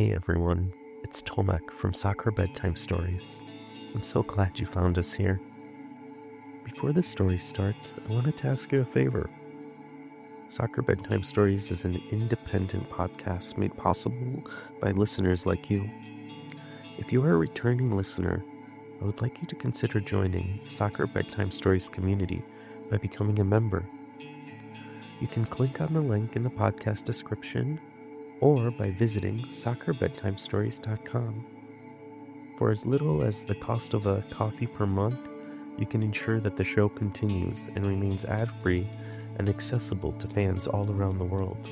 Hey everyone, it's Tomek from Soccer Bedtime Stories. I'm so glad you found us here. Before the story starts, I wanted to ask you a favor. Soccer Bedtime Stories is an independent podcast made possible by listeners like you. If you are a returning listener, I would like you to consider joining Soccer Bedtime Stories community by becoming a member. You can click on the link in the podcast description or by visiting soccerbedtimestories.com. For as little as the cost of a coffee per month, you can ensure that the show continues and remains ad-free and accessible to fans all around the world.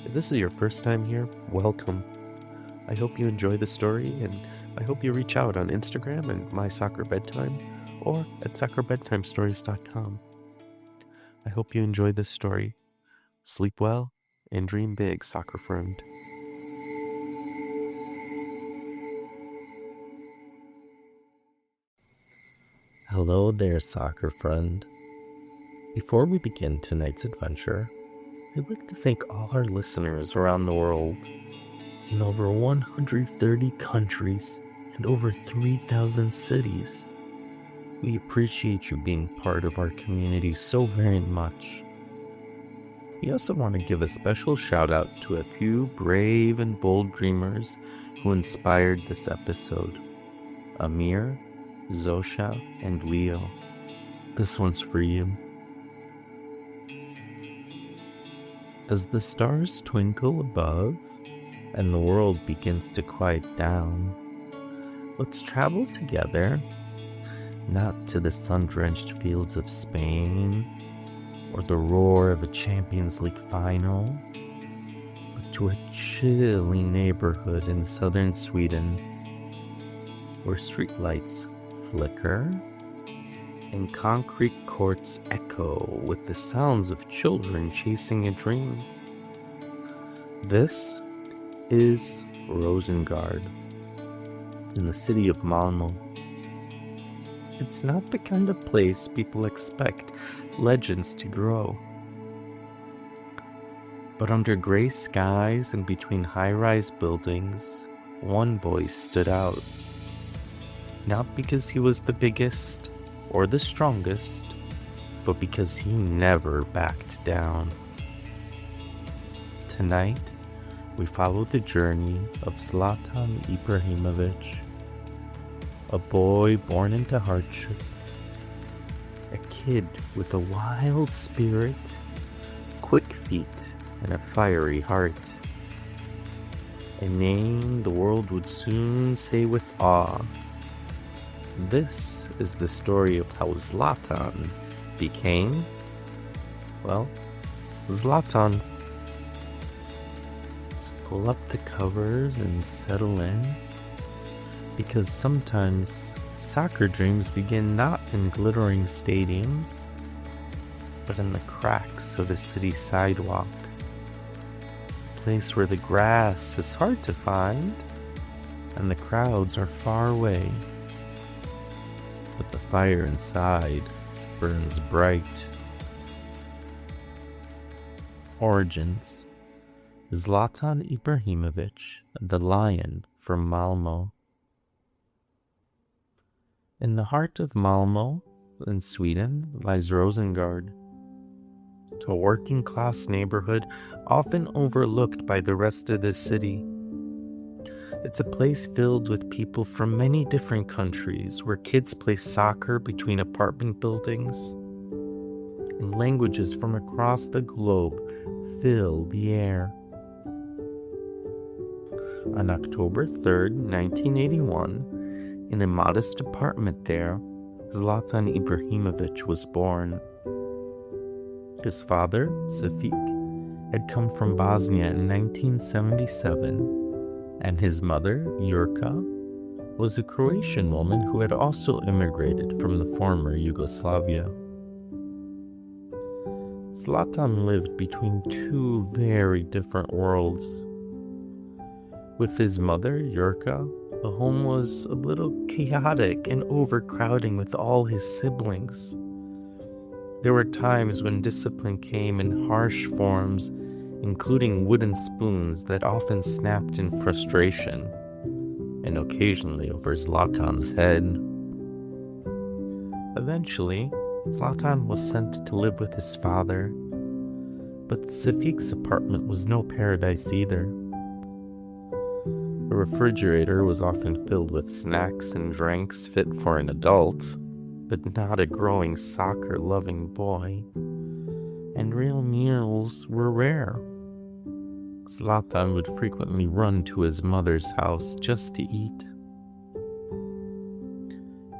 If this is your first time here, welcome. I hope you enjoy the story, and I hope you reach out on Instagram and My Soccer Bedtime or at soccerbedtimestories.com. I hope you enjoy this story. Sleep well and dream big, soccer friend. Hello there, soccer friend. Before we begin tonight's adventure, I'd like to thank all our listeners around the world in over 130 countries and over 3,000 cities. We appreciate you being part of our community so very much. We also want to give a special shout out to a few brave and bold dreamers who inspired this episode. Amir, Zosha, and Leo. This one's for you. As the stars twinkle above and the world begins to quiet down, let's travel together, not to the sun-drenched fields of Spain or the roar of a Champions League final, but to a chilly neighborhood in southern Sweden where streetlights flicker and concrete courts echo with the sounds of children chasing a dream. This is Rosengård in the city of Malmö. It's not the kind of place people expect legends to grow. But under gray skies and between high-rise buildings, one boy stood out. Not because he was the biggest or the strongest, but because he never backed down. Tonight, we follow the journey of Zlatan Ibrahimović, a boy born into hardship, a kid with a wild spirit, quick feet, and a fiery heart. A name the world would soon say with awe. This is the story of how Zlatan became, well, Zlatan. So pull up the covers and settle in, because sometimes soccer dreams begin not in glittering stadiums, but in the cracks of a city sidewalk, a place where the grass is hard to find and the crowds are far away, but the fire inside burns bright. Origins: Zlatan Ibrahimović, the Lion from Malmö. In the heart of Malmö, in Sweden, lies Rosengård, a working-class neighborhood often overlooked by the rest of the city. It's a place filled with people from many different countries, where kids play soccer between apartment buildings, and languages from across the globe fill the air. On October 3rd, 1981, in a modest apartment there, Zlatan Ibrahimović was born. His father, Safik, had come from Bosnia in 1977, and his mother, Jurka, was a Croatian woman who had also immigrated from the former Yugoslavia. Zlatan lived between two very different worlds. With his mother, Jurka, the home was a little chaotic and overcrowding with all his siblings. There were times when discipline came in harsh forms, including wooden spoons that often snapped in frustration, and occasionally over Zlatan's head. Eventually, Zlatan was sent to live with his father, but Safik's apartment was no paradise either. The refrigerator was often filled with snacks and drinks fit for an adult, but not a growing soccer-loving boy, and real meals were rare. Zlatan would frequently run to his mother's house just to eat.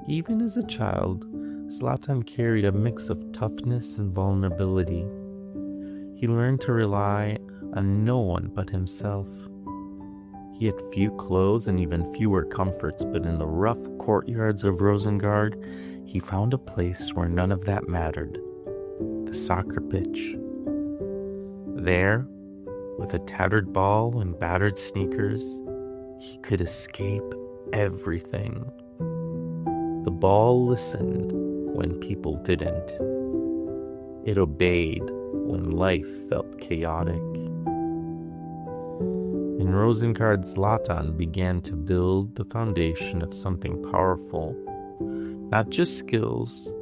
Even as a child, Zlatan carried a mix of toughness and vulnerability. He learned to rely on no one but himself. He had few clothes and even fewer comforts, but in the rough courtyards of Rosengård, he found a place where none of that mattered: the soccer pitch. There, with a tattered ball and battered sneakers, he could escape everything. The ball listened when people didn't. It obeyed when life felt chaotic. In Rosengård, Zlatan began to build the foundation of something powerful. Not just skills,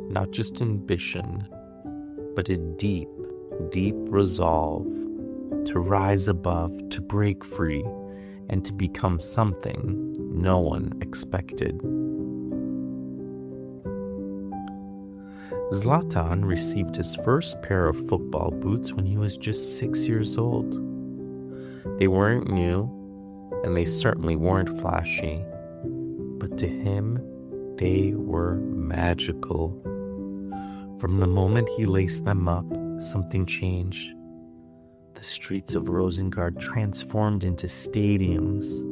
not just ambition, but a deep, deep resolve to rise above, to break free, and to become something no one expected. Zlatan received his first pair of football boots when he was just 6 years old. They weren't new, and they certainly weren't flashy, but to him, they were magical. From the moment he laced them up, something changed. The streets of Rosengård transformed into stadiums.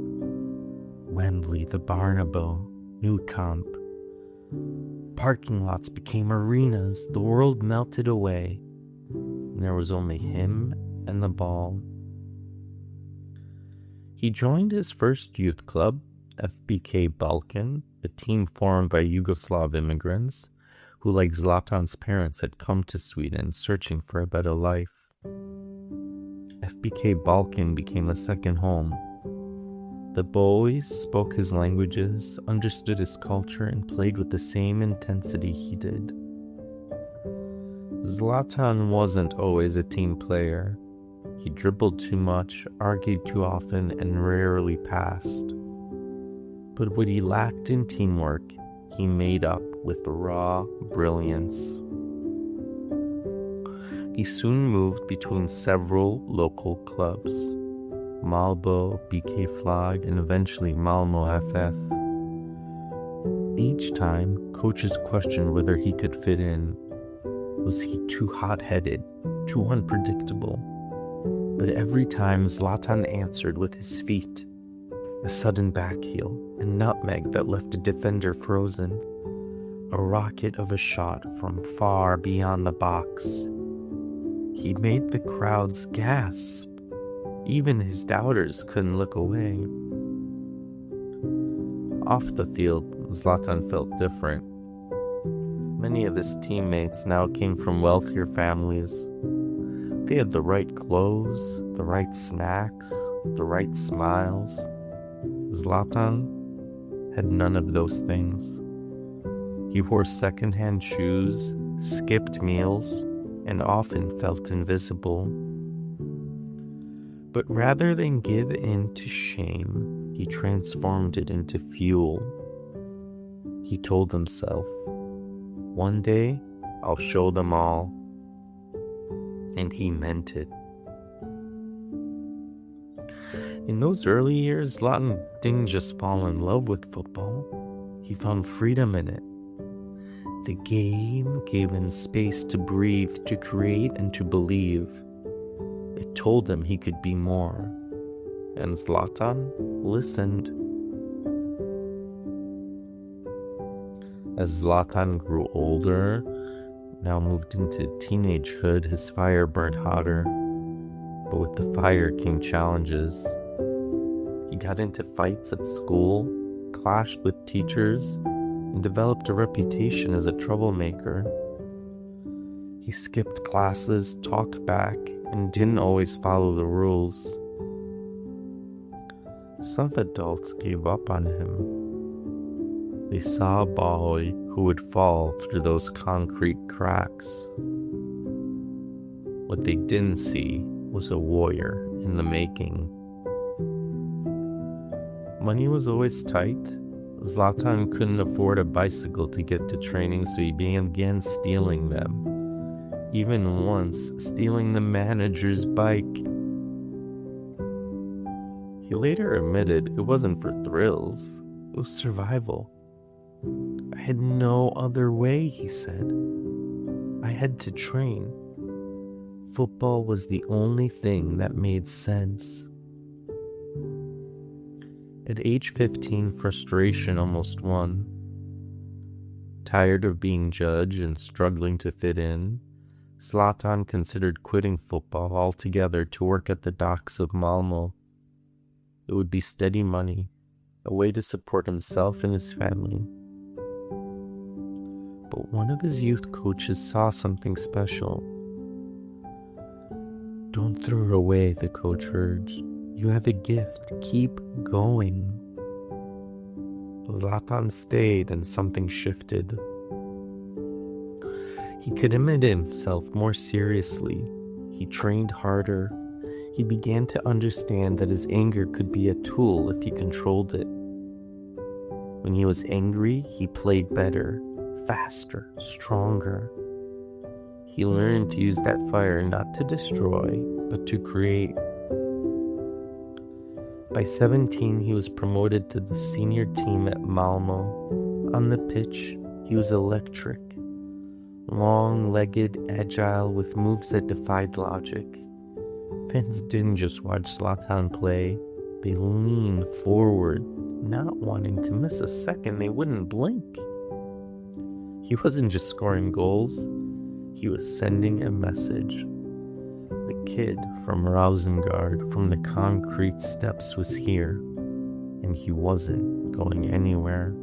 Wembley, the Bernabeu, Nou Camp. Parking lots became arenas. The world melted away, and there was only him and the ball. He joined his first youth club, FBK Balkan, a team formed by Yugoslav immigrants who, like Zlatan's parents, had come to Sweden searching for a better life. FBK Balkan became a second home. The boys spoke his languages, understood his culture, and played with the same intensity he did. Zlatan wasn't always a team player. He dribbled too much, argued too often, and rarely passed. But what he lacked in teamwork, he made up with raw brilliance. He soon moved between several local clubs: Malmö, BK Flag, and eventually Malmö FF. Each time, coaches questioned whether he could fit in. Was he too hot-headed, too unpredictable? But every time, Zlatan answered with his feet. A sudden backheel, a nutmeg that left a defender frozen, a rocket of a shot from far beyond the box. He made the crowds gasp. Even his doubters couldn't look away. Off the field, Zlatan felt different. Many of his teammates now came from wealthier families. They had the right clothes, the right snacks, the right smiles. Zlatan had none of those things. He wore secondhand shoes, skipped meals, and often felt invisible. But rather than give in to shame, he transformed it into fuel. He told himself, "One day, I'll show them all." And he meant it. In those early years, Zlatan didn't just fall in love with football. He found freedom in it. The game gave him space to breathe, to create, and to believe. It told him he could be more. And Zlatan listened. As Zlatan grew older, now moved into teenagehood, his fire burned hotter. But with the fire came challenges. He got into fights at school, clashed with teachers, and developed a reputation as a troublemaker. He skipped classes, talked back, and didn't always follow the rules. Some adults gave up on him. They saw a boy who would fall through those concrete cracks. What they didn't see was a warrior in the making. Money was always tight. Zlatan couldn't afford a bicycle to get to training, so he began stealing them. Even once, stealing the manager's bike. He later admitted it wasn't for thrills, it was survival. I had no other way, he said. I had to train. Football was the only thing that made sense. At age 15, frustration almost won. Tired of being judged and struggling to fit in, Zlatan considered quitting football altogether to work at the docks of Malmö. It would be steady money, a way to support himself and his family. But one of his youth coaches saw something special. Don't throw it away, the coach urged. You have a gift. Keep going. Zlatan stayed and something shifted. He committed himself more seriously. He trained harder. He began to understand that his anger could be a tool if he controlled it. When he was angry, he played better, faster, stronger. He learned to use that fire not to destroy, but to create. By 17, he was promoted to the senior team at Malmö. On the pitch, he was electric. Long-legged, agile, with moves that defied logic. Fans didn't just watch Zlatan play. They leaned forward, not wanting to miss a second. They wouldn't blink. He wasn't just scoring goals. He was sending a message. The kid from Rosengård, from the concrete steps, was here, and he wasn't going anywhere.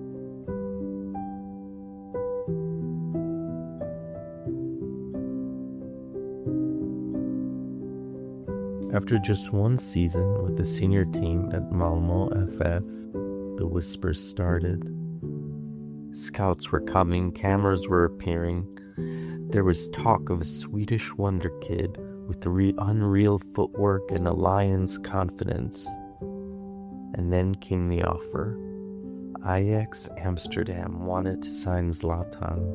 After just one season with the senior team at Malmö FF, the whispers started. Scouts were coming, cameras were appearing. There was talk of a Swedish wonder kid with unreal footwork and a lion's confidence. And then came the offer. Ajax Amsterdam wanted to sign Zlatan.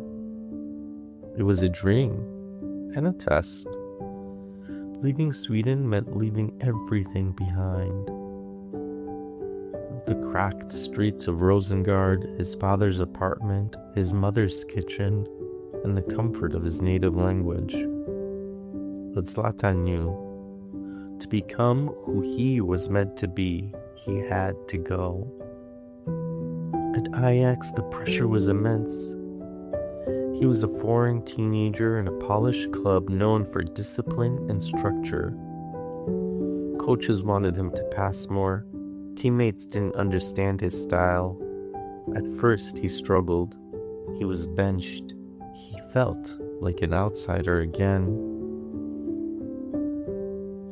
It was a dream and a test. Leaving Sweden meant leaving everything behind. The cracked streets of Rosengård, his father's apartment, his mother's kitchen, and the comfort of his native language. But Zlatan knew, to become who he was meant to be, he had to go. At Ajax, the pressure was immense. He was a foreign teenager in a polished club known for discipline and structure. Coaches wanted him to pass more. Teammates didn't understand his style. At first, he struggled. He was benched. He felt like an outsider again.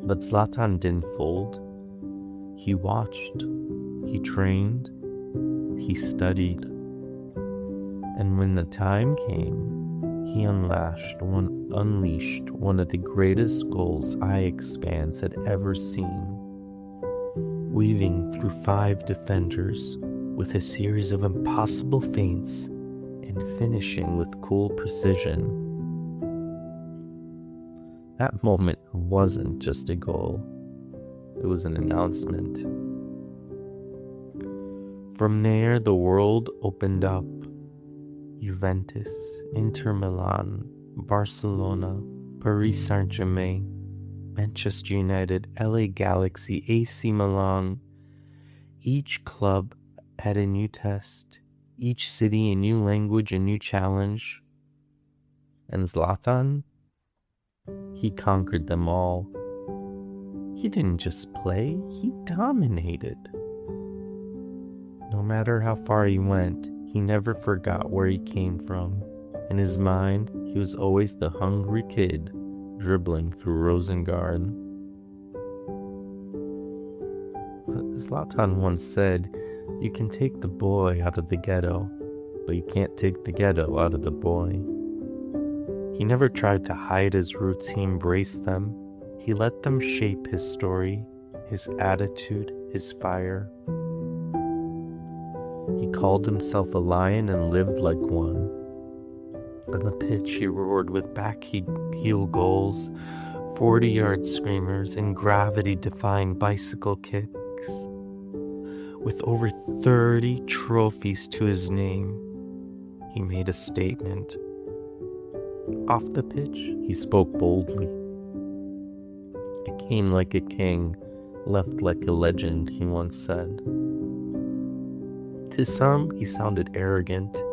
But Zlatan didn't fold. He watched. He trained. He studied. And when the time came, he unleashed one of the greatest goals Ajax fans had ever seen. Weaving through 5 defenders with a series of impossible feints and finishing with cool precision. That moment wasn't just a goal. It was an announcement. From there, the world opened up. Juventus, Inter Milan, Barcelona, Paris Saint-Germain, Manchester United, LA Galaxy, AC Milan. Each club had a new test, each city a new language, a new challenge. And Zlatan? He conquered them all. He didn't just play, he dominated. No matter how far he went, he never forgot where he came from. In his mind, he was always the hungry kid dribbling through Rosengård. Zlatan once said, "You can take the boy out of the ghetto, but you can't take the ghetto out of the boy." He never tried to hide his roots, he embraced them. He let them shape his story, his attitude, his fire. He called himself a lion and lived like one. On the pitch, he roared with back-heel goals, 40-yard screamers, and gravity-defying bicycle kicks. With over 30 trophies to his name, he made a statement. Off the pitch, he spoke boldly. "I came like a king, left like a legend," he once said. To some, he sounded arrogant,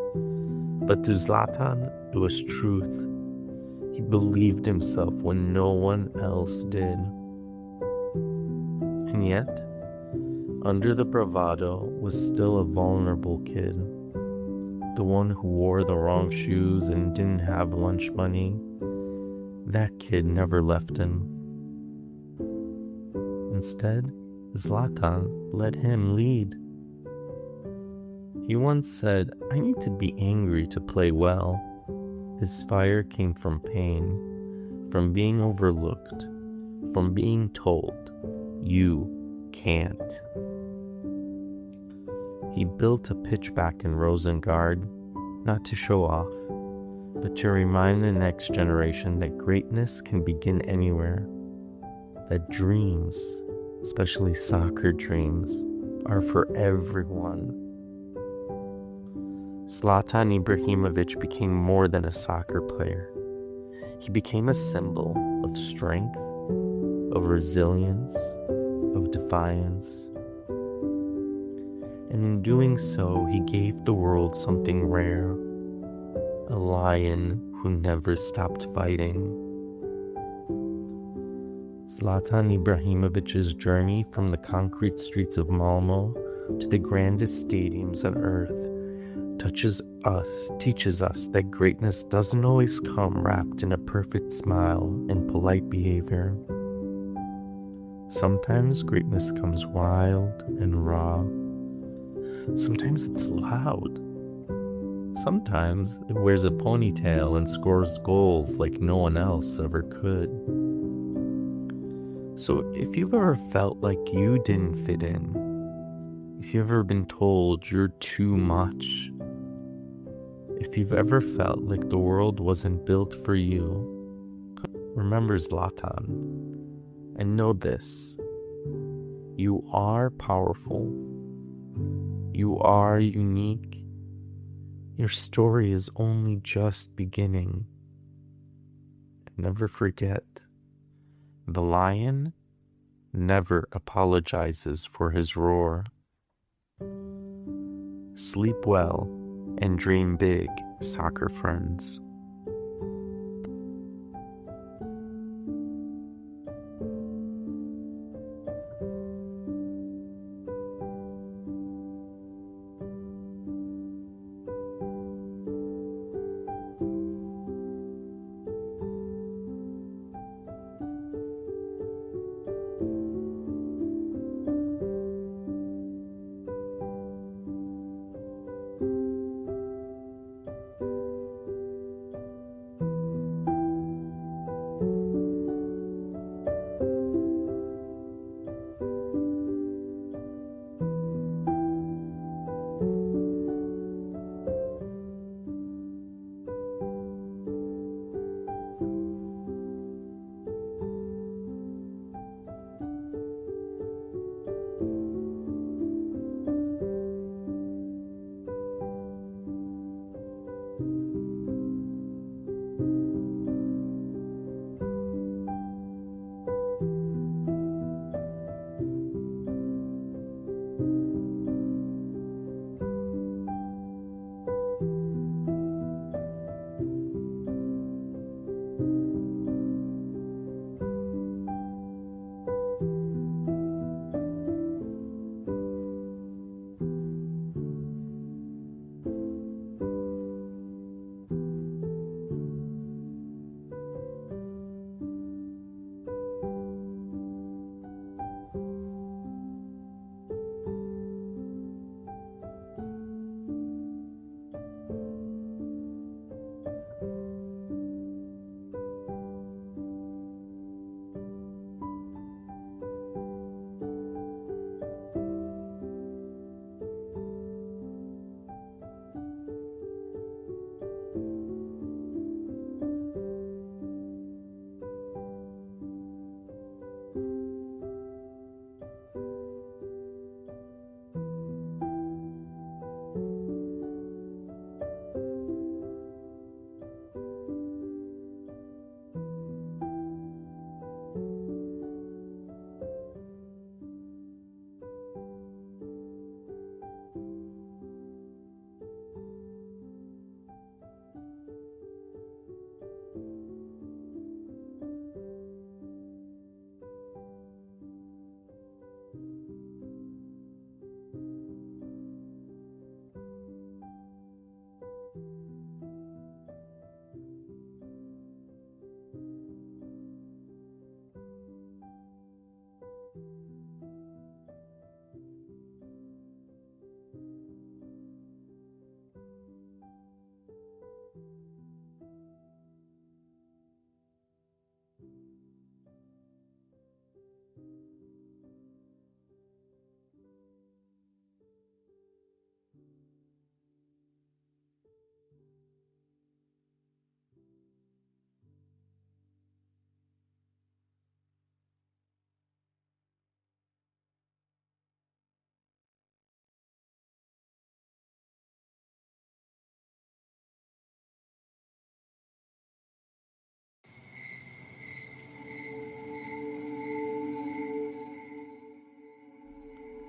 but to Zlatan, it was truth. He believed himself when no one else did. And yet, under the bravado was still a vulnerable kid. The one who wore the wrong shoes and didn't have lunch money. That kid never left him. Instead, Zlatan let him lead. He once said, "I need to be angry to play well." His fire came from pain, from being overlooked, from being told, "You can't." He built a pitchback in Rosengård, not to show off, but to remind the next generation that greatness can begin anywhere, that dreams, especially soccer dreams, are for everyone. Zlatan Ibrahimović became more than a soccer player. He became a symbol of strength, of resilience, of defiance. And in doing so, he gave the world something rare, a lion who never stopped fighting. Zlatan Ibrahimovic's journey from the concrete streets of Malmö to the grandest stadiums on earth teaches us that greatness doesn't always come wrapped in a perfect smile and polite behavior. Sometimes greatness comes wild and raw. Sometimes it's loud. Sometimes it wears a ponytail and scores goals like no one else ever could. So if you've ever felt like you didn't fit in, if you've ever been told you're too much, if you've ever felt like the world wasn't built for you, remember Zlatan and know this: you are powerful. You are unique. Your story is only just beginning. And never forget, the lion never apologizes for his roar. Sleep well and dream big, soccer friends.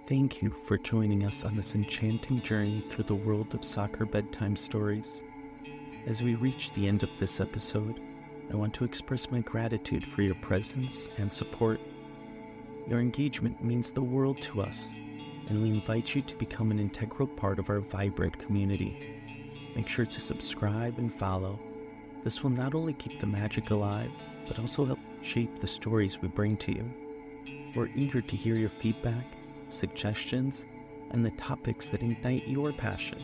Thank you for joining us on this enchanting journey through the world of soccer bedtime stories. As we reach the end of this episode, I want to express my gratitude for your presence and support. Your engagement means the world to us, and we invite you to become an integral part of our vibrant community. Make sure to subscribe and follow. This will not only keep the magic alive, but also help shape the stories we bring to you. We're eager to hear your feedback, suggestions, and the topics that ignite your passion.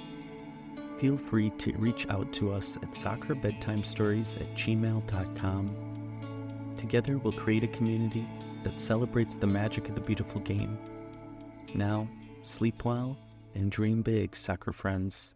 Feel free to reach out to us at soccerbedtimestories@gmail.com. Together we'll create a community that celebrates the magic of the beautiful game. Now, sleep well and dream big, soccer friends.